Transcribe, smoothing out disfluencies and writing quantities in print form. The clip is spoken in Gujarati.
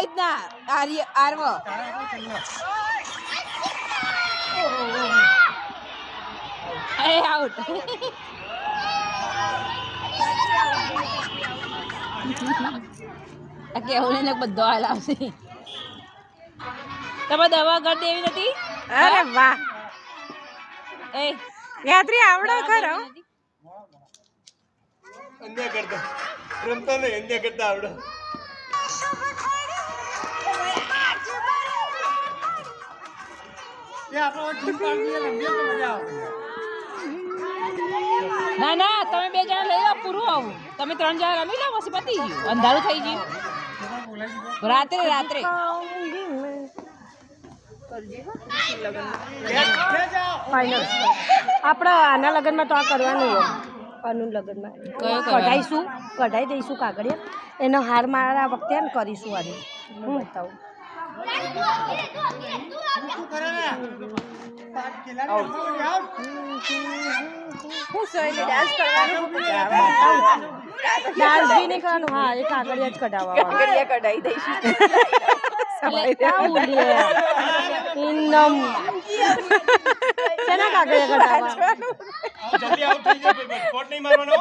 જ ના આરવો એ આઉટ કેવું ને બધો હાલ આવશે તમે દવા ઘર દેવી નથી અરે વાહ એ યાત્રી આવડો ખરો અન્ય કરતા રમતા નહીં અન્ય કરતા આવડો ના ના તમે 2 જણા લઈ લો પૂરું આવું તમે 3 જણા રમી લો પછી પતી ગયું અંધારું થઈ ગયું રાત્રે રાત્રે ફાઇનલ આપણે આના લગ્નમાં તો આ કરવાનું હોય અનુ લગ્નમાં કઢાઈ દઈશું કાગળિયા એનો હાર મારા વખતે એમ કરીશું આજે હું બતાવું ડાન્સ બી નહીં કરવાનું હા એ કાગળિયા જ કઢાવવા કઢાઈ દઈશું શેના કાગળિયા કઢાવવા જલ્દી આઉટ થઈ જાય સ્પોટ નહીં મારવાનો